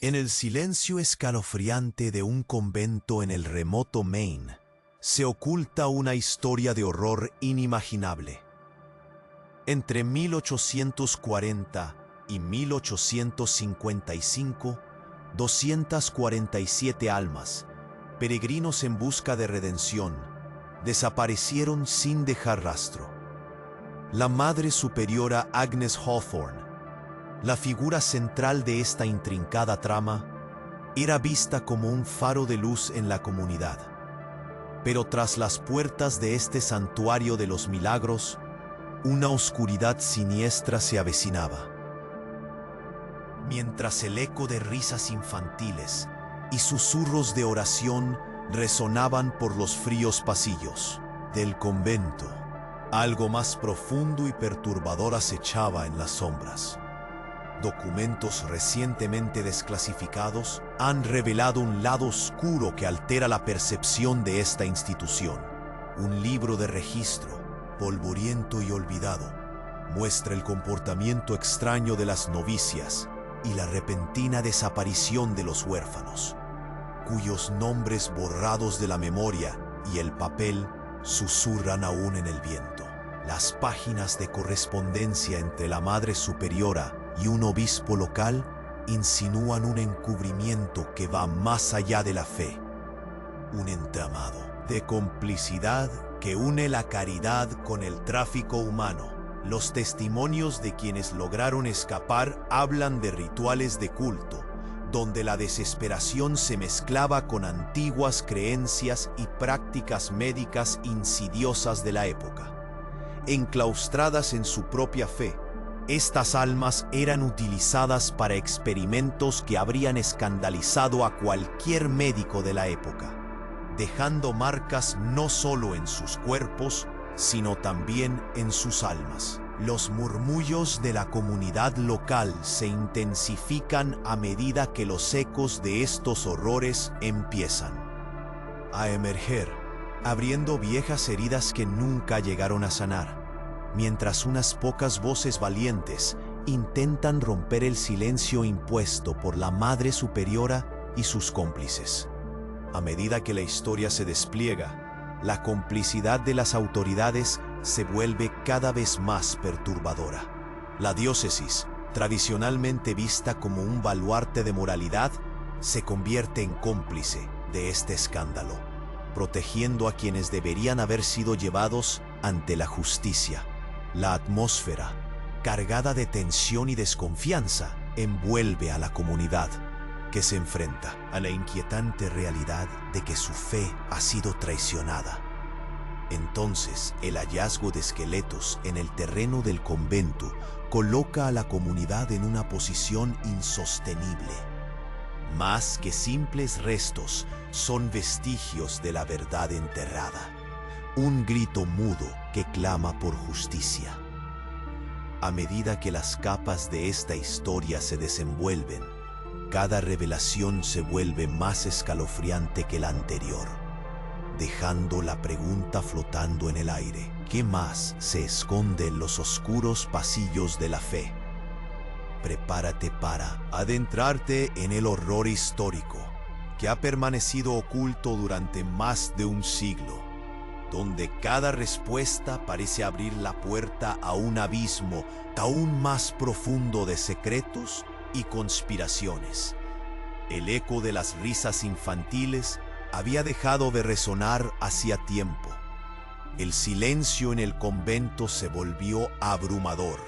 En el silencio escalofriante de un convento en el remoto Maine, se oculta una historia de horror inimaginable. Entre 1840 y 1855, 247 almas, peregrinos en busca de redención, desaparecieron sin dejar rastro. La Madre Superiora Agnes Hawthorne, la figura central de esta intrincada trama, era vista como un faro de luz en la comunidad. Pero tras las puertas de este santuario de los milagros, una oscuridad siniestra se avecinaba. Mientras el eco de risas infantiles y susurros de oración resonaban por los fríos pasillos del convento, algo más profundo y perturbador acechaba en las sombras. Documentos recientemente desclasificados han revelado un lado oscuro que altera la percepción de esta institución. Un libro de registro, polvoriento y olvidado, muestra el comportamiento extraño de las novicias y la repentina desaparición de los huérfanos, cuyos nombres borrados de la memoria y el papel susurran aún en el viento. Las páginas de correspondencia entre la Madre Superiora y un obispo local insinúan un encubrimiento que va más allá de la fe, un entramado de complicidad que une la caridad con el tráfico humano. Los testimonios de quienes lograron escapar hablan de rituales de culto, donde la desesperación se mezclaba con antiguas creencias y prácticas médicas insidiosas de la época. Enclaustradas en su propia fe, estas almas eran utilizadas para experimentos que habrían escandalizado a cualquier médico de la época, dejando marcas no solo en sus cuerpos, sino también en sus almas. Los murmullos de la comunidad local se intensifican a medida que los ecos de estos horrores empiezan a emerger, abriendo viejas heridas que nunca llegaron a sanar, mientras unas pocas voces valientes intentan romper el silencio impuesto por la Madre Superiora y sus cómplices. A medida que la historia se despliega, la complicidad de las autoridades se vuelve cada vez más perturbadora. La diócesis, tradicionalmente vista como un baluarte de moralidad, se convierte en cómplice de este escándalo, protegiendo a quienes deberían haber sido llevados ante la justicia. La atmósfera, cargada de tensión y desconfianza, envuelve a la comunidad, que se enfrenta a la inquietante realidad de que su fe ha sido traicionada. Entonces, el hallazgo de esqueletos en el terreno del convento coloca a la comunidad en una posición insostenible. Más que simples restos, son vestigios de la verdad enterrada. Un grito mudo que clama por justicia. A medida que las capas de esta historia se desenvuelven, cada revelación se vuelve más escalofriante que la anterior, dejando la pregunta flotando en el aire. ¿Qué más se esconde en los oscuros pasillos de la fe? Prepárate para adentrarte en el horror histórico que ha permanecido oculto durante más de un siglo, donde cada respuesta parece abrir la puerta a un abismo aún más profundo de secretos y conspiraciones. El eco de las risas infantiles había dejado de resonar hacía tiempo. El silencio en el convento se volvió abrumador.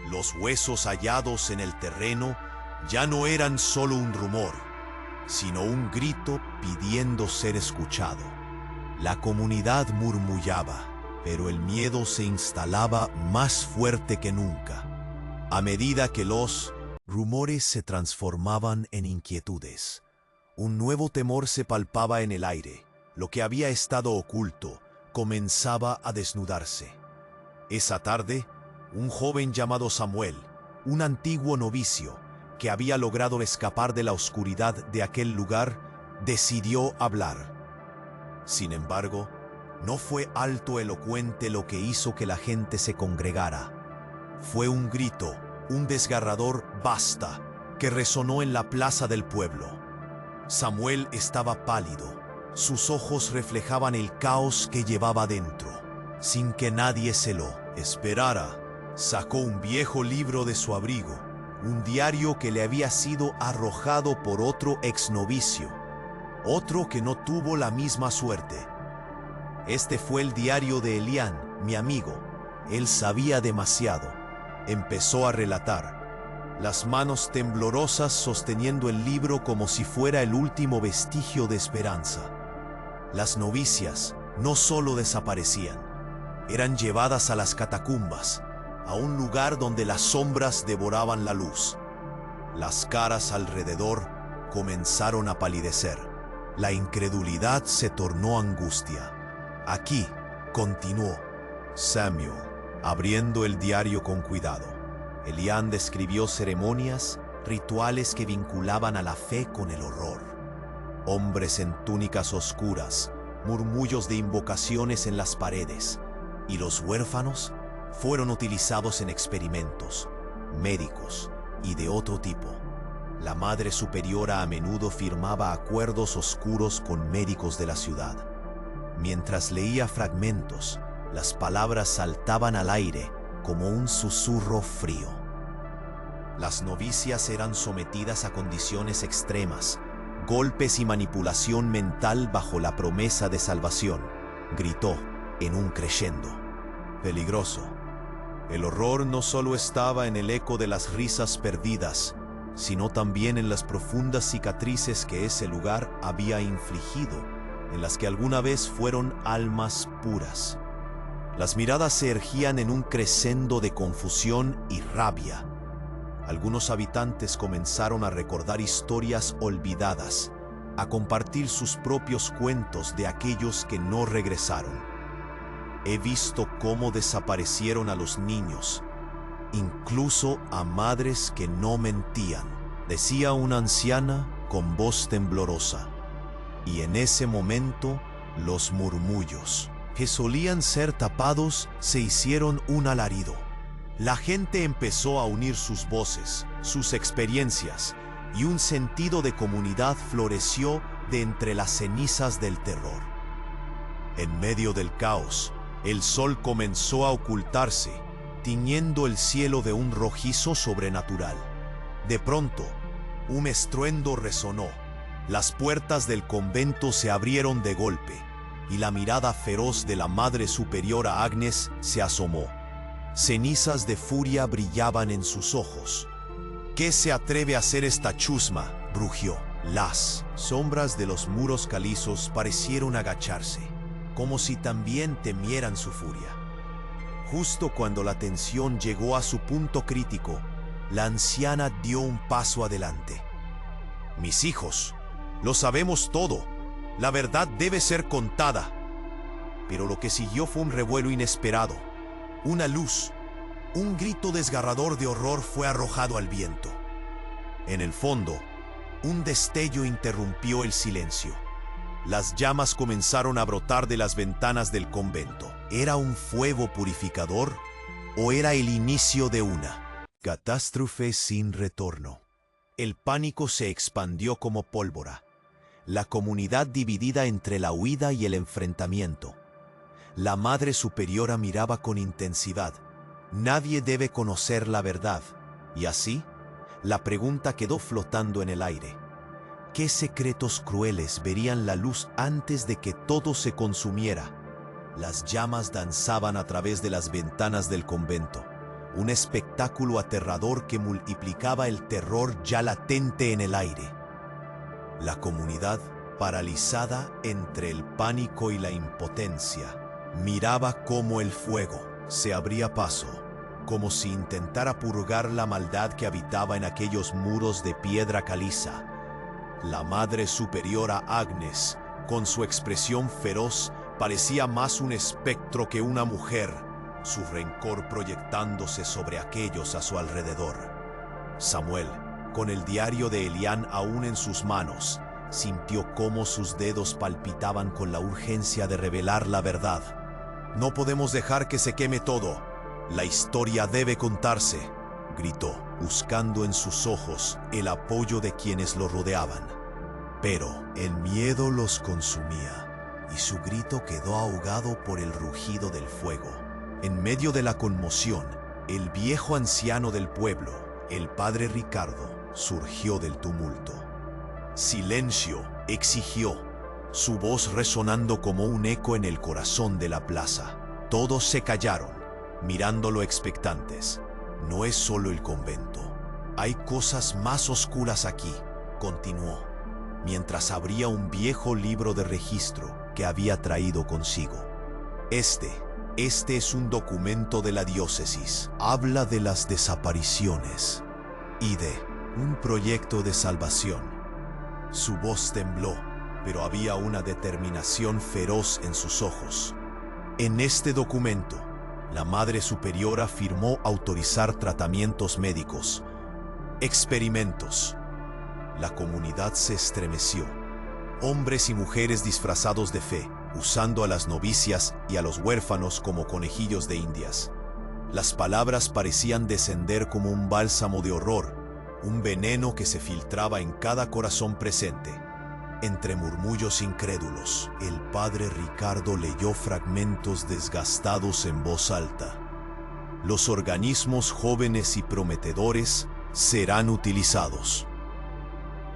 Los huesos hallados en el terreno ya no eran solo un rumor, sino un grito pidiendo ser escuchado. La comunidad murmullaba, pero el miedo se instalaba más fuerte que nunca, a medida que los rumores se transformaban en inquietudes. Un nuevo temor se palpaba en el aire. Lo que había estado oculto comenzaba a desnudarse. Esa tarde, un joven llamado Samuel, un antiguo novicio que había logrado escapar de la oscuridad de aquel lugar, decidió hablar. Sin embargo, no fue alto elocuente lo que hizo que la gente se congregara. Fue un grito, un desgarrador «¡Basta!», que resonó en la plaza del pueblo. Samuel estaba pálido. Sus ojos reflejaban el caos que llevaba dentro. Sin que nadie se lo esperara, sacó un viejo libro de su abrigo, un diario que le había sido arrojado por otro exnovicio, otro que no tuvo la misma suerte. Este fue el diario de Elián, mi amigo. Él sabía demasiado. Empezó a relatar, las manos temblorosas sosteniendo el libro como si fuera el último vestigio de esperanza. Las novicias no solo desaparecían, eran llevadas a las catacumbas, a un lugar donde las sombras devoraban la luz. Las caras alrededor comenzaron a palidecer. La incredulidad se tornó angustia. Aquí, continuó Samuel, abriendo el diario con cuidado. Elián describió ceremonias, rituales que vinculaban a la fe con el horror. Hombres en túnicas oscuras, murmullos de invocaciones en las paredes, y los huérfanos fueron utilizados en experimentos médicos y de otro tipo. La Madre Superiora a menudo firmaba acuerdos oscuros con médicos de la ciudad. Mientras leía fragmentos, las palabras saltaban al aire como un susurro frío. Las novicias eran sometidas a condiciones extremas, golpes y manipulación mental bajo la promesa de salvación, gritó en un crescendo. Peligroso. El horror no solo estaba en el eco de las risas perdidas, sino también en las profundas cicatrices que ese lugar había infligido, en las que alguna vez fueron almas puras. Las miradas se erguían en un crescendo de confusión y rabia. Algunos habitantes comenzaron a recordar historias olvidadas, a compartir sus propios cuentos de aquellos que no regresaron. He visto cómo desaparecieron a los niños, incluso a madres que no mentían, decía una anciana con voz temblorosa. Y en ese momento, los murmullos, que solían ser tapados, se hicieron un alarido. La gente empezó a unir sus voces, sus experiencias, y un sentido de comunidad floreció de entre las cenizas del terror. En medio del caos, el sol comenzó a ocultarse, tiñendo el cielo de un rojizo sobrenatural. De pronto, un estruendo resonó. Las puertas del convento se abrieron de golpe, y la mirada feroz de la Madre Superiora Agnes se asomó. Cenizas de furia brillaban en sus ojos. ¿Qué se atreve a hacer esta chusma?, rugió. Las sombras de los muros calizos parecieron agacharse, como si también temieran su furia. Justo cuando la tensión llegó a su punto crítico, la anciana dio un paso adelante. Mis hijos, lo sabemos todo. La verdad debe ser contada. Pero lo que siguió fue un revuelo inesperado. Una luz, un grito desgarrador de horror fue arrojado al viento. En el fondo, un destello interrumpió el silencio. Las llamas comenzaron a brotar de las ventanas del convento. ¿Era un fuego purificador o era el inicio de una catástrofe sin retorno? El pánico se expandió como pólvora. La comunidad dividida entre la huida y el enfrentamiento. La Madre Superiora miraba con intensidad. Nadie debe conocer la verdad. Y así, la pregunta quedó flotando en el aire. ¿Qué secretos crueles verían la luz antes de que todo se consumiera? Las llamas danzaban a través de las ventanas del convento, un espectáculo aterrador que multiplicaba el terror ya latente en el aire. La comunidad, paralizada entre el pánico y la impotencia, miraba cómo el fuego se abría paso, como si intentara purgar la maldad que habitaba en aquellos muros de piedra caliza. La Madre Superiora Agnes, con su expresión feroz, parecía más un espectro que una mujer, su rencor proyectándose sobre aquellos a su alrededor. Samuel, con el diario de Elián aún en sus manos, sintió cómo sus dedos palpitaban con la urgencia de revelar la verdad. No podemos dejar que se queme todo. La historia debe contarse, gritó, buscando en sus ojos el apoyo de quienes lo rodeaban. Pero el miedo los consumía, y su grito quedó ahogado por el rugido del fuego. En medio de la conmoción, el viejo anciano del pueblo, el padre Ricardo, surgió del tumulto. «Silencio», exigió, su voz resonando como un eco en el corazón de la plaza. Todos se callaron, mirándolo expectantes. «No es solo el convento. Hay cosas más oscuras aquí», continuó, mientras abría un viejo libro de registro que había traído consigo. Este es un documento de la diócesis. Habla de las desapariciones y de un proyecto de salvación. Su voz tembló, pero había una determinación feroz en sus ojos. En este documento, la Madre Superiora firmó autorizar tratamientos médicos, experimentos. La comunidad se estremeció. Hombres y mujeres disfrazados de fe, usando a las novicias y a los huérfanos como conejillos de indias. Las palabras parecían descender como un bálsamo de horror, un veneno que se filtraba en cada corazón presente. Entre murmullos incrédulos, el padre Ricardo leyó fragmentos desgastados en voz alta. Los organismos jóvenes y prometedores serán utilizados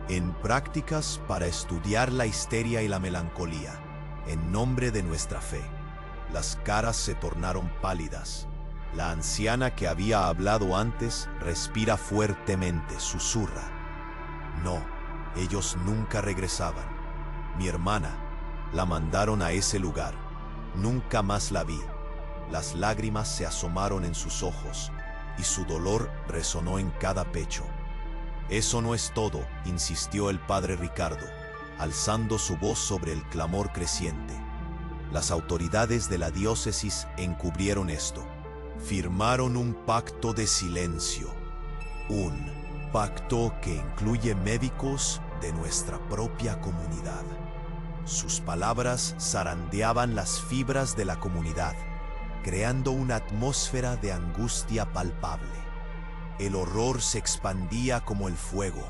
en prácticas para estudiar la histeria y la melancolía, en nombre de nuestra fe. Las caras se tornaron pálidas. La anciana que había hablado antes respira fuertemente, susurra. «No, ellos nunca regresaban. Mi hermana, la mandaron a ese lugar. Nunca más la vi». Las lágrimas se asomaron en sus ojos y su dolor resonó en cada pecho. «Eso no es todo», insistió el padre Ricardo, alzando su voz sobre el clamor creciente. Las autoridades de la diócesis encubrieron esto. Firmaron un pacto de silencio. Un pacto que incluye médicos de nuestra propia comunidad. Sus palabras zarandeaban las fibras de la comunidad, creando una atmósfera de angustia palpable. El horror se expandía como el fuego,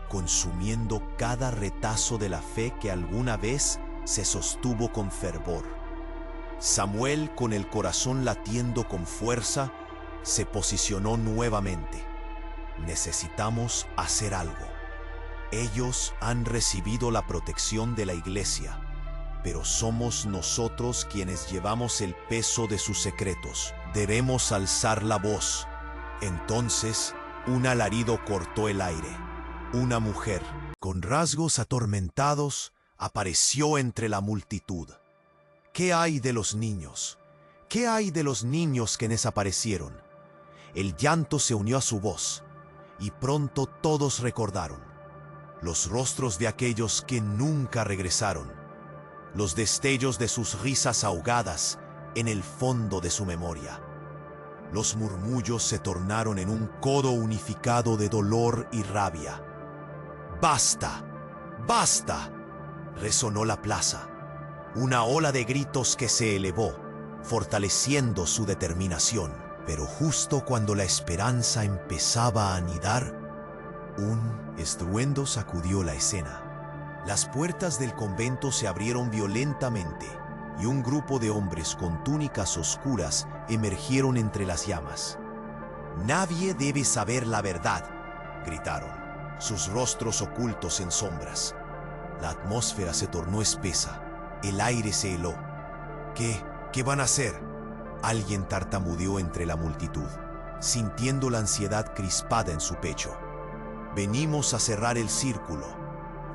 consumiendo cada retazo de la fe que alguna vez se sostuvo con fervor. Samuel, con el corazón latiendo con fuerza, se posicionó nuevamente. «Necesitamos hacer algo. Ellos han recibido la protección de la Iglesia, pero somos nosotros quienes llevamos el peso de sus secretos. Debemos alzar la voz». Entonces, un alarido cortó el aire. Una mujer, con rasgos atormentados, apareció entre la multitud. «¿Qué hay de los niños? ¿Qué hay de los niños que desaparecieron?». El llanto se unió a su voz, y pronto todos recordaron los rostros de aquellos que nunca regresaron, los destellos de sus risas ahogadas en el fondo de su memoria. Los murmullos se tornaron en un coro unificado de dolor y rabia. «¡Basta! ¡Basta!», resonó la plaza. Una ola de gritos que se elevó, fortaleciendo su determinación. Pero justo cuando la esperanza empezaba a anidar, un estruendo sacudió la escena. Las puertas del convento se abrieron violentamente y un grupo de hombres con túnicas oscuras emergieron entre las llamas. «Nadie debe saber la verdad», gritaron, sus rostros ocultos en sombras. La atmósfera se tornó espesa, el aire se heló. ¿Qué van a hacer?», alguien tartamudeó entre la multitud, sintiendo la ansiedad crispada en su pecho. «Venimos a cerrar el círculo»,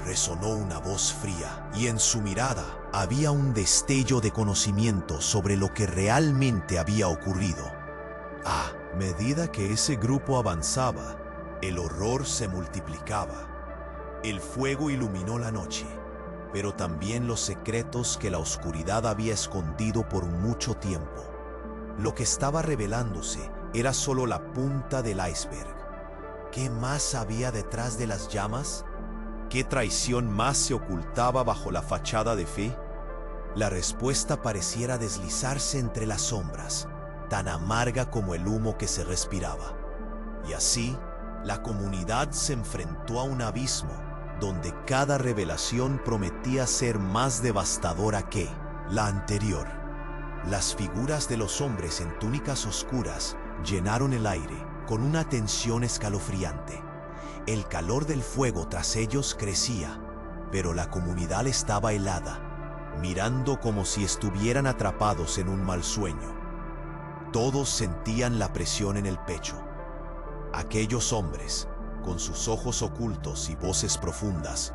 resonó una voz fría, y en su mirada había un destello de conocimiento sobre lo que realmente había ocurrido. A medida que ese grupo avanzaba, el horror se multiplicaba. El fuego iluminó la noche, pero también los secretos que la oscuridad había escondido por mucho tiempo. Lo que estaba revelándose era solo la punta del iceberg. ¿Qué más había detrás de las llamas? ¿Qué traición más se ocultaba bajo la fachada de fe? La respuesta pareciera deslizarse entre las sombras, tan amarga como el humo que se respiraba. Y así, la comunidad se enfrentó a un abismo donde cada revelación prometía ser más devastadora que la anterior. Las figuras de los hombres en túnicas oscuras llenaron el aire con una tensión escalofriante. El calor del fuego tras ellos crecía, pero la comunidad estaba helada, mirando como si estuvieran atrapados en un mal sueño. Todos sentían la presión en el pecho. Aquellos hombres, con sus ojos ocultos y voces profundas,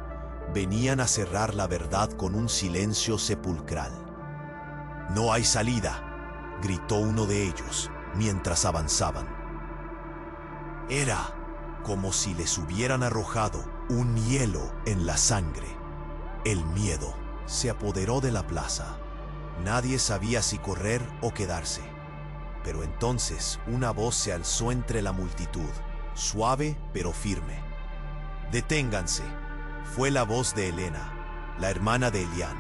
venían a cerrar la verdad con un silencio sepulcral. «No hay salida», gritó uno de ellos mientras avanzaban. Era como si les hubieran arrojado un hielo en la sangre. El miedo se apoderó de la plaza. Nadie sabía si correr o quedarse. Pero entonces una voz se alzó entre la multitud, suave pero firme. «Deténganse», fue la voz de Helena, la hermana de Elián.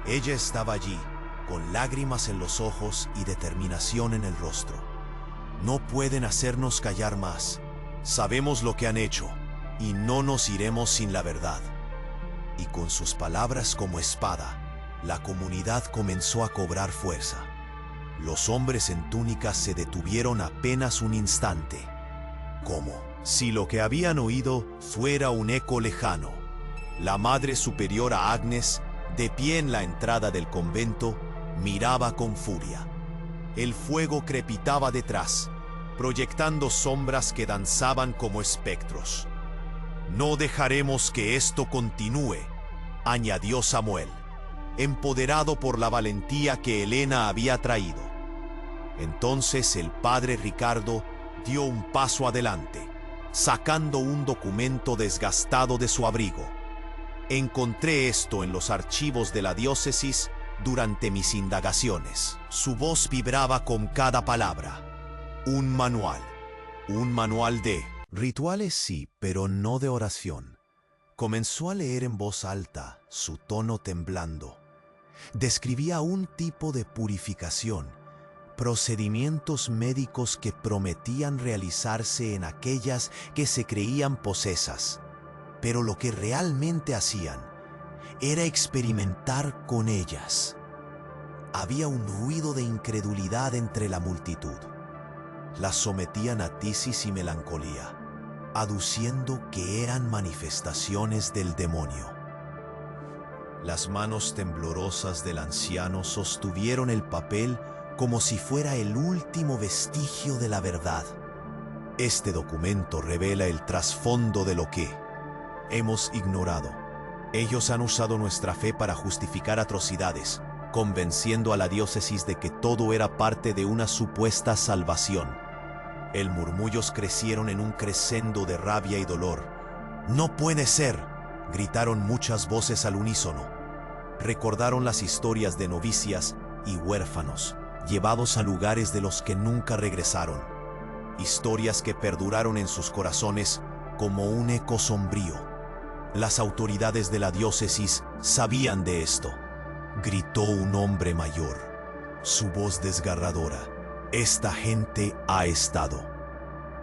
Ella estaba allí, con lágrimas en los ojos y determinación en el rostro. «No pueden hacernos callar más. Sabemos lo que han hecho, y no nos iremos sin la verdad». Y con sus palabras como espada, la comunidad comenzó a cobrar fuerza. Los hombres en túnicas se detuvieron apenas un instante, como si lo que habían oído fuera un eco lejano. La Madre Superiora Agnes, de pie en la entrada del convento, miraba con furia. El fuego crepitaba detrás, proyectando sombras que danzaban como espectros. «No dejaremos que esto continúe», añadió Samuel, empoderado por la valentía que Helena había traído. Entonces el padre Ricardo dio un paso adelante, sacando un documento desgastado de su abrigo. «Encontré esto en los archivos de la diócesis durante mis indagaciones». Su voz vibraba con cada palabra. Un manual de rituales, sí, pero no de oración. Comenzó a leer en voz alta, su tono temblando. Describía un tipo de purificación, procedimientos médicos que prometían realizarse en aquellas que se creían posesas, pero lo que realmente hacían era experimentar con ellas. Había un ruido de incredulidad entre la multitud. Las sometían a tisis y melancolía, aduciendo que eran manifestaciones del demonio. Las manos temblorosas del anciano sostuvieron el papel como si fuera el último vestigio de la verdad. Este documento revela el trasfondo de lo que hemos ignorado. Ellos han usado nuestra fe para justificar atrocidades, convenciendo a la diócesis de que todo era parte de una supuesta salvación. El murmullos crecieron en un crescendo de rabia y dolor. «¡No puede ser!», gritaron muchas voces al unísono. Recordaron las historias de novicias y huérfanos, llevados a lugares de los que nunca regresaron. Historias que perduraron en sus corazones como un eco sombrío. Las autoridades de la diócesis sabían de esto. Gritó un hombre mayor, su voz desgarradora. «Esta gente ha estado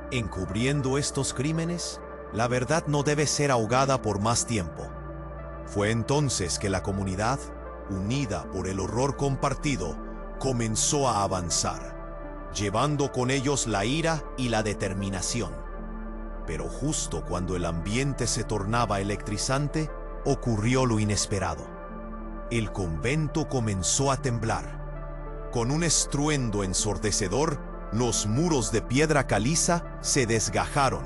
encubriendo estos crímenes. La verdad no debe ser ahogada por más tiempo». Fue entonces que la comunidad, unida por el horror compartido, comenzó a avanzar, llevando con ellos la ira y la determinación. Pero justo cuando el ambiente se tornaba electrizante, ocurrió lo inesperado. El convento comenzó a temblar. Con un estruendo ensordecedor, los muros de piedra caliza se desgajaron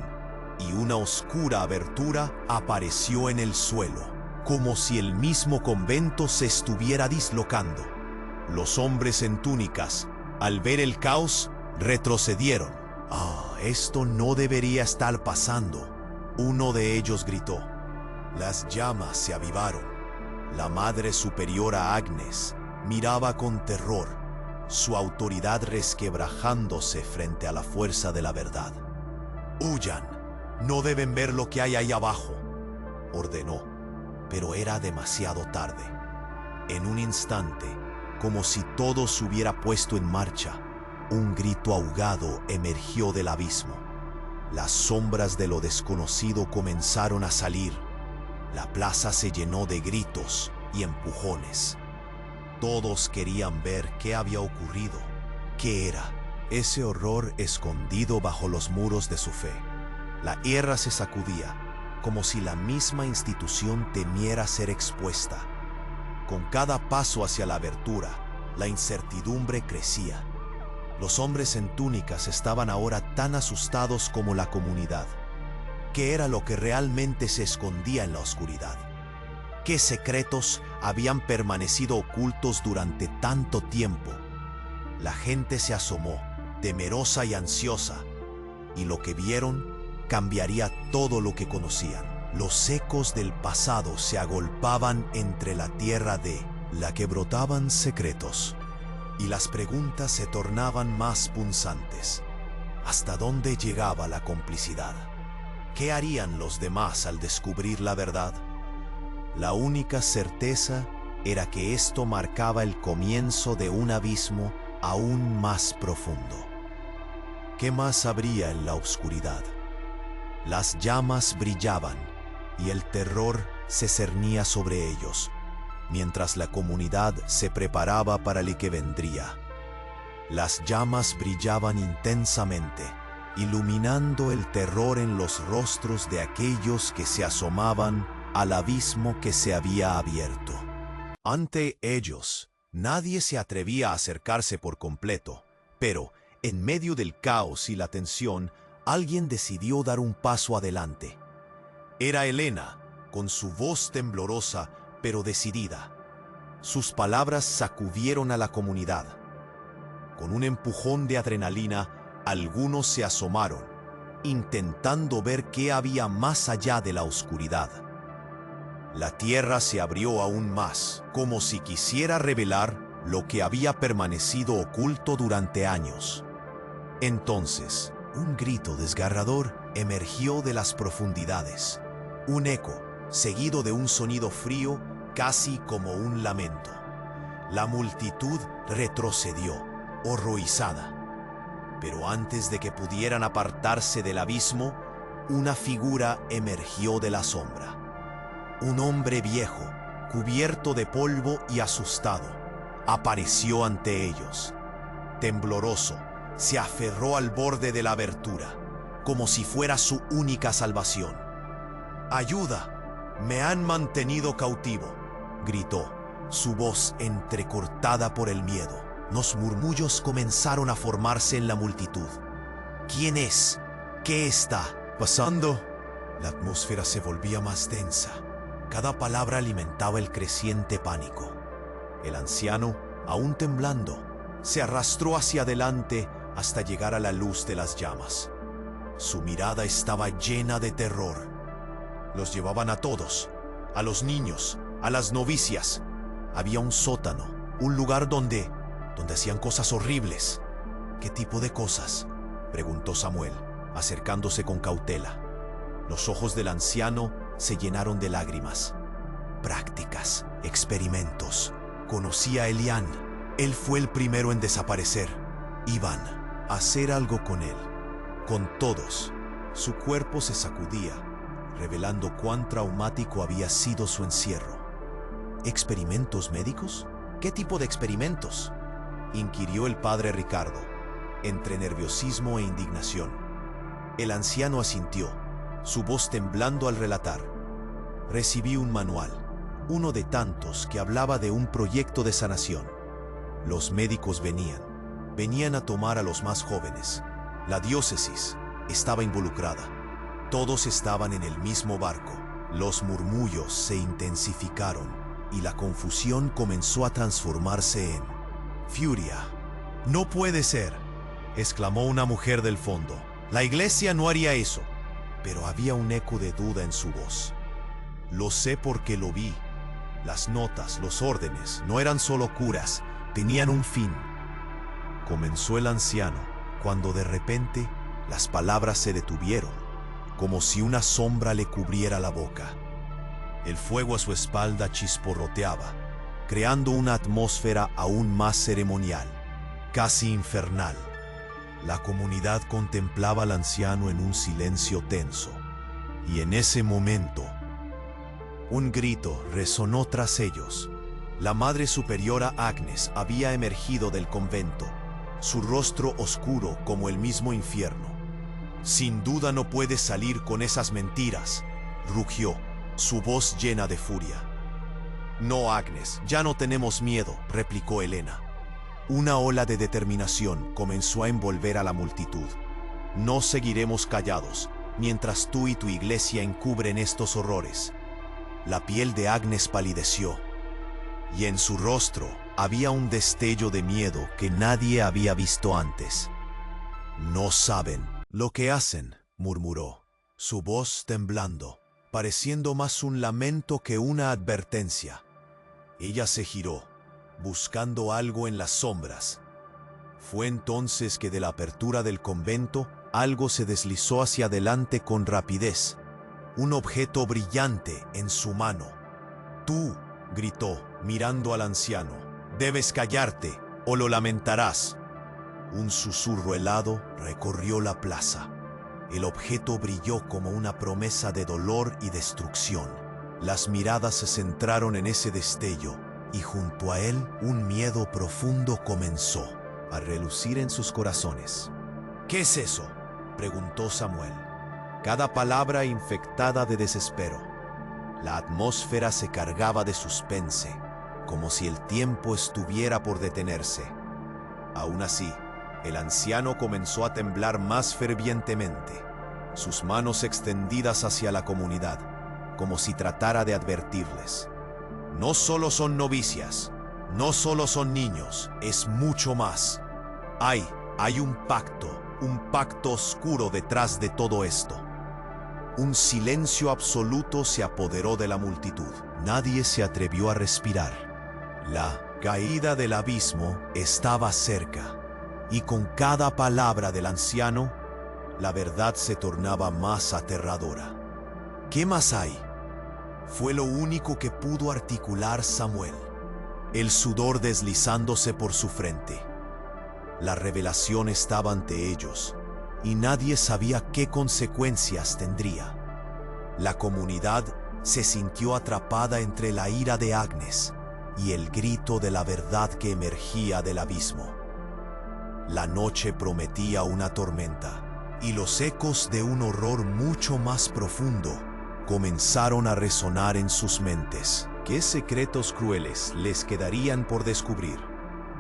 y una oscura abertura apareció en el suelo, como si el mismo convento se estuviera dislocando. Los hombres en túnicas, al ver el caos, retrocedieron. «Ah, esto no debería estar pasando», uno de ellos gritó. Las llamas se avivaron. La Madre Superiora Agnes miraba con terror, su autoridad resquebrajándose frente a la fuerza de la verdad. «Huyan, no deben ver lo que hay ahí abajo», ordenó, pero era demasiado tarde. En un instante, como si todo se hubiera puesto en marcha, un grito ahogado emergió del abismo. Las sombras de lo desconocido comenzaron a salir. La plaza se llenó de gritos y empujones. Todos querían ver qué había ocurrido. ¿Qué era ese horror escondido bajo los muros de su fe? La tierra se sacudía, como si la misma institución temiera ser expuesta. Con cada paso hacia la abertura, la incertidumbre crecía. Los hombres en túnicas estaban ahora tan asustados como la comunidad. ¿Qué era lo que realmente se escondía en la oscuridad? ¿Qué secretos habían permanecido ocultos durante tanto tiempo? La gente se asomó, temerosa y ansiosa, y lo que vieron cambiaría todo lo que conocían. Los ecos del pasado se agolpaban entre la tierra de la que brotaban secretos, y las preguntas se tornaban más punzantes. ¿Hasta dónde llegaba la complicidad? ¿Qué harían los demás al descubrir la verdad? La única certeza era que esto marcaba el comienzo de un abismo aún más profundo. ¿Qué más habría en la oscuridad? Las llamas brillaban y el terror se cernía sobre ellos, mientras la comunidad se preparaba para lo que vendría. Las llamas brillaban intensamente, iluminando el terror en los rostros de aquellos que se asomaban al abismo que se había abierto. Ante ellos, nadie se atrevía a acercarse por completo, pero, en medio del caos y la tensión, alguien decidió dar un paso adelante. Era Helena, con su voz temblorosa pero decidida. Sus palabras sacudieron a la comunidad. Con un empujón de adrenalina, algunos se asomaron, intentando ver qué había más allá de la oscuridad. La tierra se abrió aún más, como si quisiera revelar lo que había permanecido oculto durante años. Entonces, un grito desgarrador emergió de las profundidades. Un eco, seguido de un sonido frío, casi como un lamento. La multitud retrocedió, horrorizada. Pero antes de que pudieran apartarse del abismo, una figura emergió de la sombra. Un hombre viejo, cubierto de polvo y asustado, apareció ante ellos. Tembloroso, se aferró al borde de la abertura, como si fuera su única salvación. ¡Ayuda! ¡Me han mantenido cautivo!, gritó, su voz entrecortada por el miedo. Los murmullos comenzaron a formarse en la multitud. ¿Quién es? ¿Qué está pasando? La atmósfera se volvía más densa. Cada palabra alimentaba el creciente pánico. El anciano, aún temblando, se arrastró hacia adelante hasta llegar a la luz de las llamas. Su mirada estaba llena de terror. Los llevaban a todos, a los niños, a las novicias. Había un sótano, un lugar donde hacían cosas horribles. ¿Qué tipo de cosas?, preguntó Samuel, acercándose con cautela. Los ojos del anciano se llenaron de lágrimas. Prácticas, experimentos. Conocía a Elián. Él fue el primero en desaparecer. Iban a hacer algo con él. Con todos. Su cuerpo se sacudía, revelando cuán traumático había sido su encierro. ¿Experimentos médicos? ¿Qué tipo de experimentos?, inquirió el padre Ricardo, entre nerviosismo e indignación. El anciano asintió, su voz temblando al relatar. Recibí un manual, uno de tantos que hablaba de un proyecto de sanación. Los médicos venían a tomar a los más jóvenes. La diócesis estaba involucrada. Todos estaban en el mismo barco. Los murmullos se intensificaron y la confusión comenzó a transformarse en furia. «No puede ser», exclamó una mujer del fondo. «La iglesia no haría eso». Pero había un eco de duda en su voz. «Lo sé porque lo vi. Las notas, los órdenes, no eran solo curas, tenían un fin». Comenzó el anciano, cuando de repente las palabras se detuvieron, como si una sombra le cubriera la boca. El fuego a su espalda chisporroteaba, creando una atmósfera aún más ceremonial, casi infernal. La comunidad contemplaba al anciano en un silencio tenso, y en ese momento, un grito resonó tras ellos. La Madre Superiora Agnes había emergido del convento, su rostro oscuro como el mismo infierno. «Sin duda no puedes salir con esas mentiras», rugió, su voz llena de furia. «No, Agnes, ya no tenemos miedo», replicó Helena. Una ola de determinación comenzó a envolver a la multitud. «No seguiremos callados, mientras tú y tu iglesia encubren estos horrores». La piel de Agnes palideció, y en su rostro había un destello de miedo que nadie había visto antes. «No saben lo que hacen», murmuró, su voz temblando, pareciendo más un lamento que una advertencia. Ella se giró, buscando algo en las sombras. Fue entonces que de la apertura del convento algo se deslizó hacia adelante con rapidez, un objeto brillante en su mano. «Tú», gritó, mirando al anciano, «debes callarte o lo lamentarás». Un susurro helado recorrió la plaza. El objeto brilló como una promesa de dolor y destrucción. Las miradas se centraron en ese destello, y junto a él un miedo profundo comenzó a relucir en sus corazones. «¿Qué es eso?», preguntó Samuel, cada palabra infectada de desespero. La atmósfera se cargaba de suspense, como si el tiempo estuviera por detenerse. Aún así, el anciano comenzó a temblar más fervientemente, sus manos extendidas hacia la comunidad, como si tratara de advertirles. «No solo son novicias, no solo son niños, es mucho más. Hay un pacto oscuro detrás de todo esto». Un silencio absoluto se apoderó de la multitud. Nadie se atrevió a respirar. La caída del abismo estaba cerca, y con cada palabra del anciano, la verdad se tornaba más aterradora. «¿Qué más hay?», fue lo único que pudo articular Samuel, el sudor deslizándose por su frente. La revelación estaba ante ellos, y nadie sabía qué consecuencias tendría. La comunidad se sintió atrapada entre la ira de Agnes y el grito de la verdad que emergía del abismo. La noche prometía una tormenta, y los ecos de un horror mucho más profundo comenzaron a resonar en sus mentes. ¿Qué secretos crueles les quedarían por descubrir?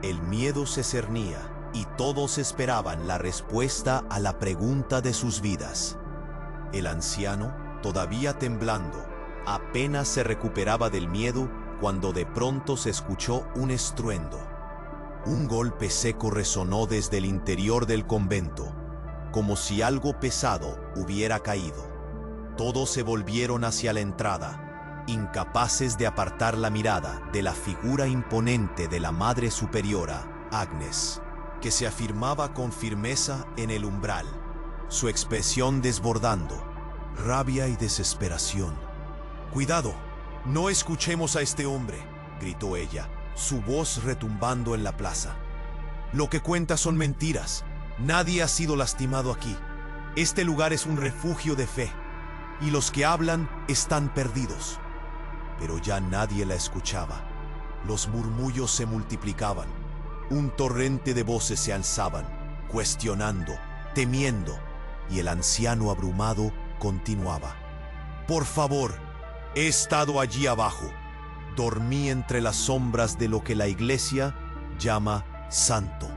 El miedo se cernía, y todos esperaban la respuesta a la pregunta de sus vidas. El anciano, todavía temblando, apenas se recuperaba del miedo cuando de pronto se escuchó un estruendo. Un golpe seco resonó desde el interior del convento, como si algo pesado hubiera caído. Todos se volvieron hacia la entrada, incapaces de apartar la mirada de la figura imponente de la Madre Superiora, Agnes, que se afirmaba con firmeza en el umbral, su expresión desbordando rabia y desesperación. «Cuidado, no escuchemos a este hombre», gritó ella, su voz retumbando en la plaza. «Lo que cuenta son mentiras. Nadie ha sido lastimado aquí. Este lugar es un refugio de fe, y los que hablan están perdidos». Pero ya nadie la escuchaba. Los murmullos se multiplicaban. Un torrente de voces se alzaban, cuestionando, temiendo, y el anciano abrumado continuaba. «Por favor, he estado allí abajo. Dormí entre las sombras de lo que la iglesia llama santo.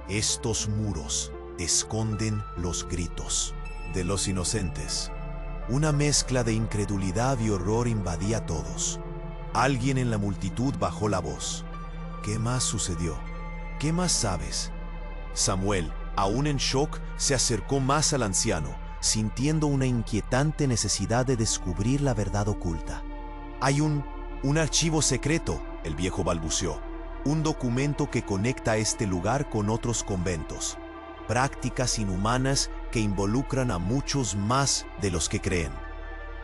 Estos muros esconden los gritos de los inocentes». Una mezcla de incredulidad y horror invadía a todos. Alguien en la multitud bajó la voz. «¿Qué más sucedió? ¿Qué más sabes?». Samuel, aún en shock, se acercó más al anciano, sintiendo una inquietante necesidad de descubrir la verdad oculta. «Hay un archivo secreto», el viejo balbuceó. «Un documento que conecta este lugar con otros conventos. Prácticas inhumanas que involucran a muchos más de los que creen.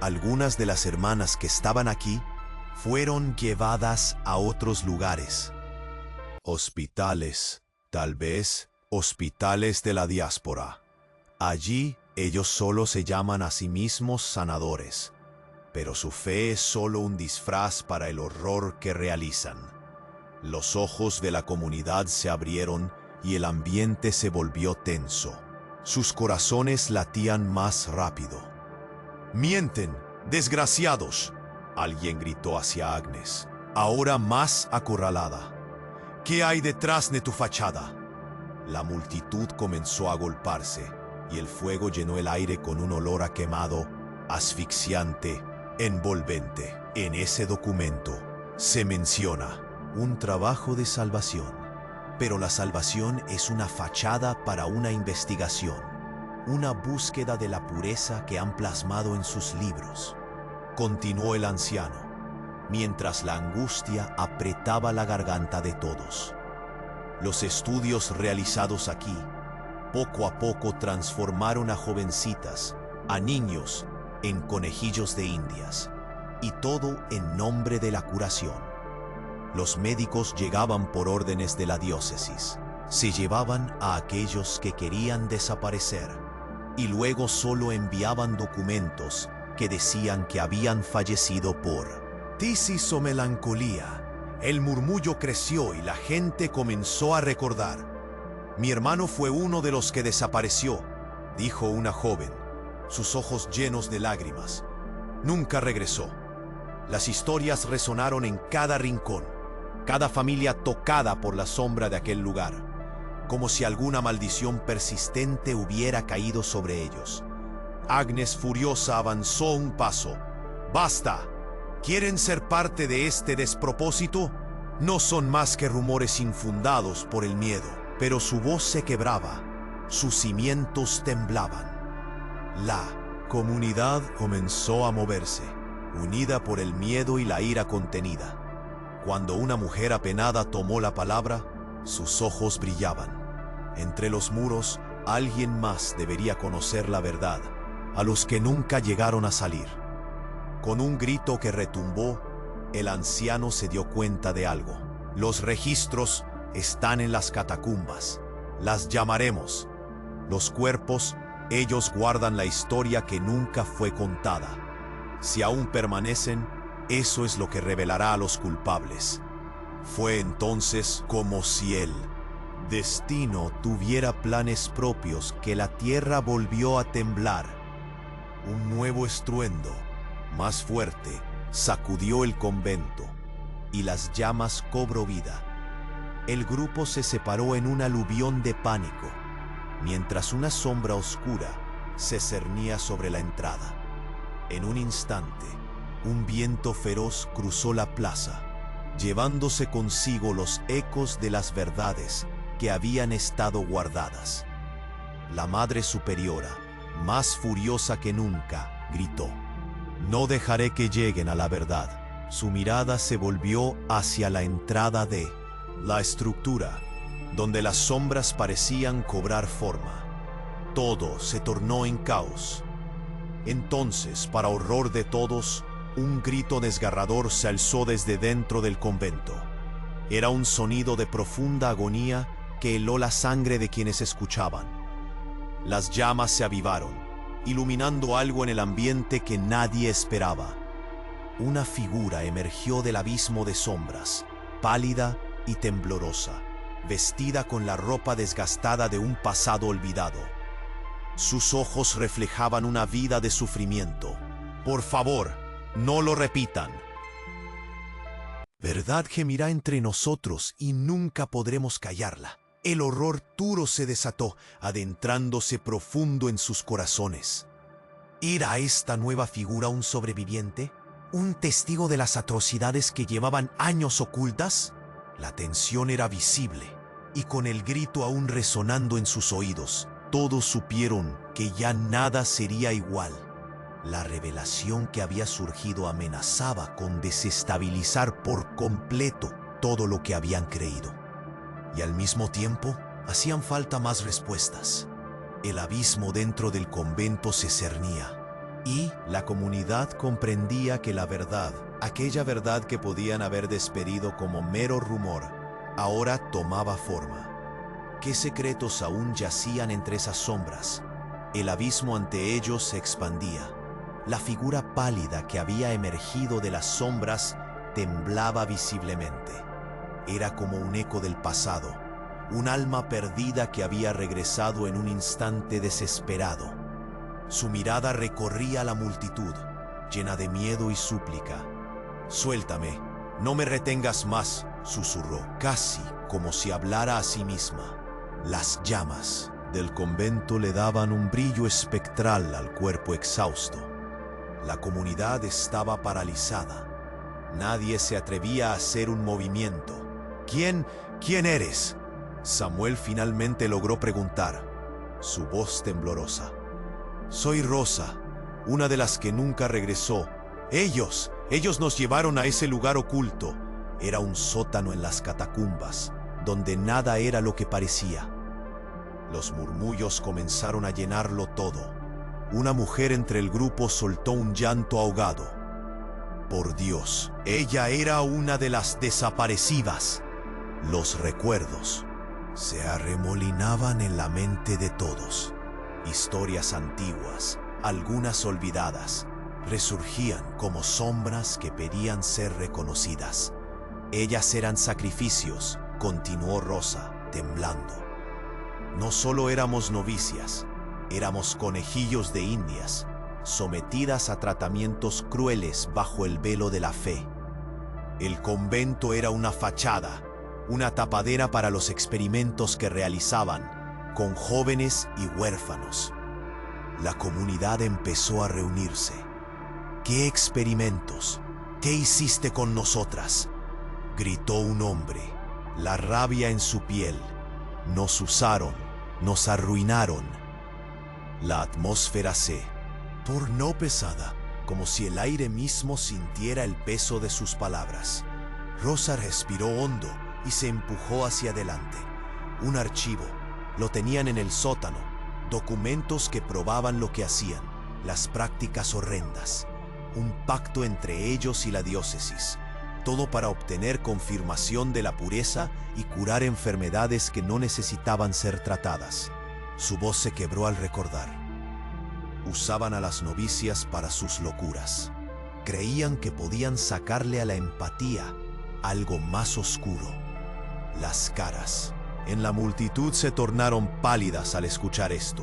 Algunas de las hermanas que estaban aquí fueron llevadas a otros lugares. Hospitales, tal vez», hospitales de la diáspora. Allí ellos solo se llaman a sí mismos sanadores, pero su fe es solo un disfraz para el horror que realizan. Los ojos de la comunidad se abrieron y el ambiente se volvió tenso. Sus corazones latían más rápido. «¡Mienten, desgraciados!», alguien gritó hacia Agnes, ahora más acorralada. «¿Qué hay detrás de tu fachada?». La multitud comenzó a agolparse y el fuego llenó el aire con un olor a quemado, asfixiante, envolvente. En ese documento se menciona un trabajo de salvación, pero la salvación es una fachada para una investigación, una búsqueda de la pureza que han plasmado en sus libros. Continuó el anciano, mientras la angustia apretaba la garganta de todos. Los estudios realizados aquí, poco a poco transformaron a jovencitas, a niños, en conejillos de indias, y todo en nombre de la curación. Los médicos llegaban por órdenes de la diócesis, se llevaban a aquellos que querían desaparecer, y luego solo enviaban documentos que decían que habían fallecido por tisis o melancolía. El murmullo creció y la gente comenzó a recordar. «Mi hermano fue uno de los que desapareció», dijo una joven, sus ojos llenos de lágrimas. «Nunca regresó». Las historias resonaron en cada rincón, cada familia tocada por la sombra de aquel lugar, como si alguna maldición persistente hubiera caído sobre ellos. Agnes, furiosa, avanzó un paso. «¡Basta! ¿Quieren ser parte de este despropósito? No son más que rumores infundados por el miedo». Pero su voz se quebraba, sus cimientos temblaban. La comunidad comenzó a moverse, unida por el miedo y la ira contenida. Cuando una mujer apenada tomó la palabra, sus ojos brillaban. Entre los muros, alguien más debería conocer la verdad, a los que nunca llegaron a salir. Con un grito que retumbó, el anciano se dio cuenta de algo. Los registros están en las catacumbas. Las llamaremos. Los cuerpos, ellos guardan la historia que nunca fue contada. Si aún permanecen, eso es lo que revelará a los culpables. Fue entonces como si el destino tuviera planes propios que la tierra volvió a temblar. Un nuevo estruendo, más fuerte, sacudió el convento y las llamas cobró vida. El grupo se separó en un aluvión de pánico, mientras una sombra oscura se cernía sobre la entrada. En un instante, un viento feroz cruzó la plaza, llevándose consigo los ecos de las verdades que habían estado guardadas. La Madre Superiora, más furiosa que nunca, gritó: «No dejaré que lleguen a la verdad». Su mirada se volvió hacia la entrada de la estructura, donde las sombras parecían cobrar forma. Todo se tornó en caos. Entonces, para horror de todos, un grito desgarrador se alzó desde dentro del convento. Era un sonido de profunda agonía que heló la sangre de quienes escuchaban. Las llamas se avivaron, iluminando algo en el ambiente que nadie esperaba. Una figura emergió del abismo de sombras, pálida y temblorosa, vestida con la ropa desgastada de un pasado olvidado. Sus ojos reflejaban una vida de sufrimiento. «Por favor, no lo repitan». «Verdad gemirá entre nosotros y nunca podremos callarla». El horror duro se desató, adentrándose profundo en sus corazones. ¿Era esta nueva figura un sobreviviente? ¿Un testigo de las atrocidades que llevaban años ocultas? La tensión era visible, y con el grito aún resonando en sus oídos, todos supieron que ya nada sería igual. La revelación que había surgido amenazaba con desestabilizar por completo todo lo que habían creído. Y al mismo tiempo, hacían falta más respuestas. El abismo dentro del convento se cernía, y la comunidad comprendía que la verdad, aquella verdad que podían haber despedido como mero rumor, ahora tomaba forma. ¿Qué secretos aún yacían entre esas sombras? El abismo ante ellos se expandía. La figura pálida que había emergido de las sombras temblaba visiblemente. Era como un eco del pasado, un alma perdida que había regresado en un instante desesperado. Su mirada recorría la multitud, llena de miedo y súplica. «Suéltame, no me retengas más», susurró, casi como si hablara a sí misma. Las llamas del convento le daban un brillo espectral al cuerpo exhausto. La comunidad estaba paralizada. Nadie se atrevía a hacer un movimiento. ¿Quién eres?», Samuel finalmente logró preguntar, su voz temblorosa. «Soy Rosa, una de las que nunca regresó. Ellos nos llevaron a ese lugar oculto». Era un sótano en las catacumbas, donde nada era lo que parecía. Los murmullos comenzaron a llenarlo todo. Una mujer entre el grupo soltó un llanto ahogado. Por Dios, ella era una de las desaparecidas. Los recuerdos se arremolinaban en la mente de todos. Historias antiguas, algunas olvidadas, resurgían como sombras que pedían ser reconocidas. Ellas eran sacrificios, continuó Rosa, temblando. No solo éramos novicias, éramos conejillos de indias, sometidas a tratamientos crueles bajo el velo de la fe. El convento era una fachada, una tapadera para los experimentos que realizaban con jóvenes y huérfanos. La comunidad empezó a reunirse. «¿Qué experimentos? ¿Qué hiciste con nosotras?», gritó un hombre, la rabia en su piel. «Nos usaron, nos arruinaron». La atmósfera se tornó pesada, como si el aire mismo sintiera el peso de sus palabras. Rosa respiró hondo y se empujó hacia adelante. Un archivo. Lo tenían en el sótano. Documentos que probaban lo que hacían, las prácticas horrendas. Un pacto entre ellos y la diócesis. Todo para obtener confirmación de la pureza y curar enfermedades que no necesitaban ser tratadas. Su voz se quebró al recordar. Usaban a las novicias para sus locuras. Creían que podían sacarle a la empatía algo más oscuro. Las caras en la multitud se tornaron pálidas al escuchar esto.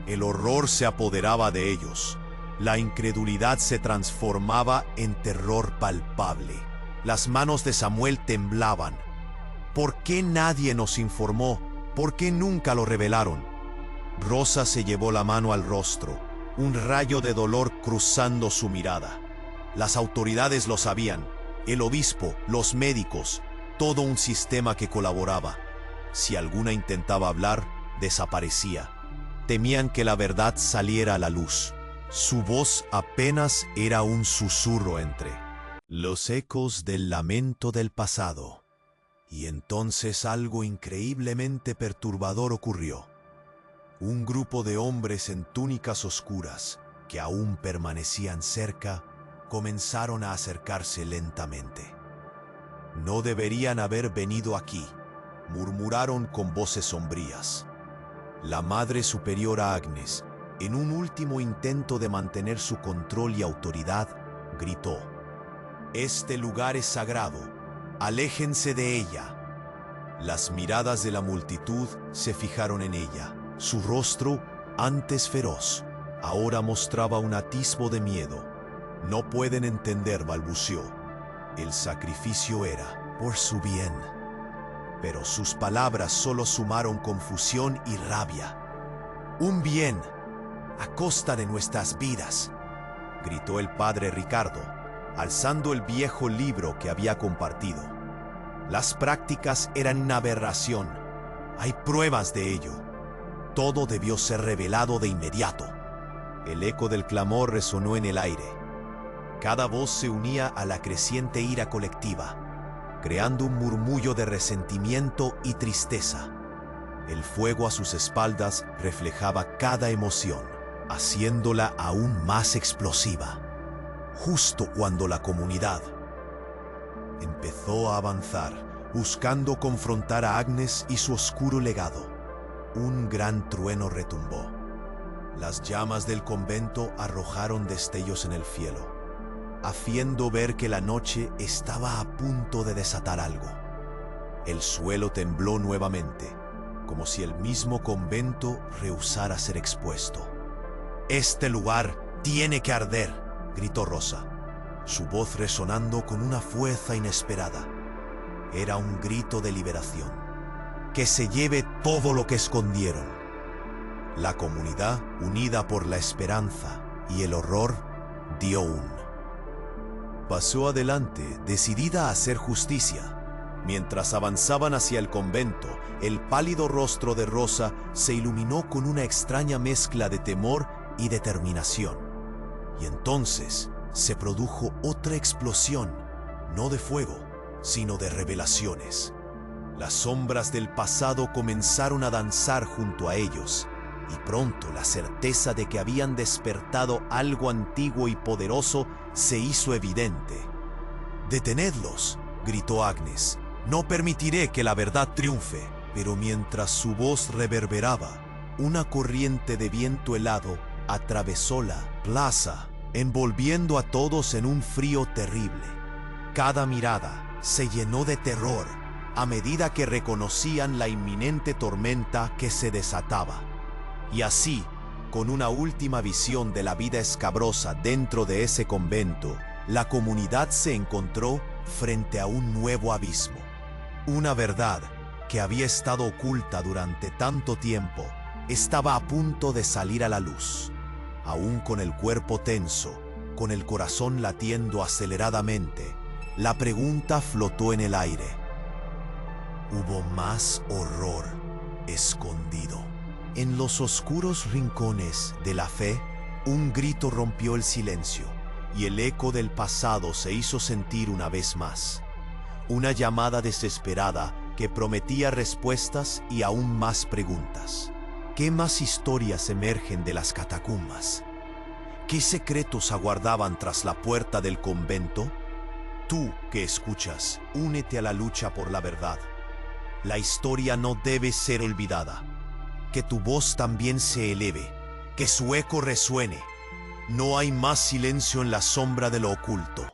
El horror se apoderaba de ellos. La incredulidad se transformaba en terror palpable. Las manos de Samuel temblaban. ¿Por qué nadie nos informó? ¿Por qué nunca lo revelaron? Rosa se llevó la mano al rostro, un rayo de dolor cruzando su mirada. Las autoridades lo sabían, el obispo, los médicos, todo un sistema que colaboraba. Si alguna intentaba hablar, desaparecía. Temían que la verdad saliera a la luz. Su voz apenas era un susurro entre los ecos del lamento del pasado. Y entonces algo increíblemente perturbador ocurrió. Un grupo de hombres en túnicas oscuras, que aún permanecían cerca, comenzaron a acercarse lentamente. «No deberían haber venido aquí», murmuraron con voces sombrías. La Madre Superiora Agnes, en un último intento de mantener su control y autoridad, gritó: «Este lugar es sagrado, aléjense de ella». Las miradas de la multitud se fijaron en ella. Su rostro, antes feroz, ahora mostraba un atisbo de miedo. «No pueden entender», balbuceó. «El sacrificio era por su bien». Pero sus palabras solo sumaron confusión y rabia. «Un bien a costa de nuestras vidas», gritó el padre Ricardo, alzando el viejo libro que había compartido. Las prácticas eran una aberración. Hay pruebas de ello. Todo debió ser revelado de inmediato. El eco del clamor resonó en el aire. Cada voz se unía a la creciente ira colectiva, creando un murmullo de resentimiento y tristeza. El fuego a sus espaldas reflejaba cada emoción, haciéndola aún más explosiva. Justo cuando la comunidad empezó a avanzar, buscando confrontar a Agnes y su oscuro legado. Un gran trueno retumbó. Las llamas del convento arrojaron destellos en el cielo, haciendo ver que la noche estaba a punto de desatar algo. El suelo tembló nuevamente, como si el mismo convento rehusara ser expuesto. «Este lugar tiene que arder», gritó Rosa, su voz resonando con una fuerza inesperada. Era un grito de liberación. «Que se lleve todo lo que escondieron». La comunidad, unida por la esperanza y el horror, dio un paso adelante, decidida a hacer justicia. Mientras avanzaban hacia el convento, el pálido rostro de Rosa se iluminó con una extraña mezcla de temor y determinación. Y entonces se produjo otra explosión, no de fuego, sino de revelaciones. Las sombras del pasado comenzaron a danzar junto a ellos, y pronto la certeza de que habían despertado algo antiguo y poderoso se hizo evidente. «¡Detenedlos!», gritó Agnes. «No permitiré que la verdad triunfe». Pero mientras su voz reverberaba, una corriente de viento helado atravesó la plaza, envolviendo a todos en un frío terrible. Cada mirada se llenó de terror a medida que reconocían la inminente tormenta que se desataba. Y así, con una última visión de la vida escabrosa dentro de ese convento, la comunidad se encontró frente a un nuevo abismo. Una verdad que había estado oculta durante tanto tiempo estaba a punto de salir a la luz. Aún con el cuerpo tenso, con el corazón latiendo aceleradamente, la pregunta flotó en el aire. ¿Hubo más horror escondido? En los oscuros rincones de la fe, un grito rompió el silencio, y el eco del pasado se hizo sentir una vez más. Una llamada desesperada que prometía respuestas y aún más preguntas. ¿Qué más historias emergen de las catacumbas? ¿Qué secretos aguardaban tras la puerta del convento? Tú que escuchas, únete a la lucha por la verdad. La historia no debe ser olvidada. Que tu voz también se eleve, que su eco resuene. No hay más silencio en la sombra de lo oculto.